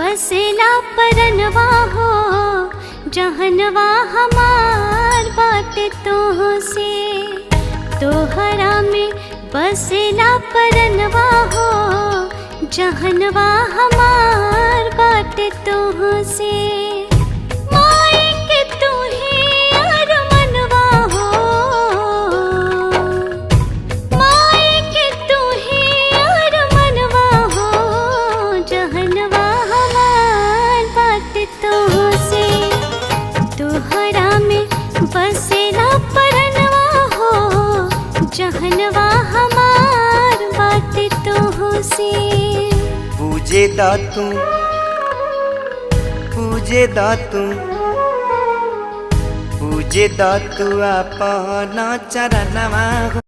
बसेला परनवा हो जहनवा हमार बाटे तोह से। तोहरा में बसेला परनवा हो जहनवा हमार बाटे तोह से। माई के तू ही अरमनवा हो, माई के तू ही अरमनवा हो जहनवा हमार बाटे तोह से। तोहरा में बसेला परनवा हो जहनवा हमार बाटे तोह से। पूजे दातू पूजे दातू पूजे दातू अपना चरणवा हो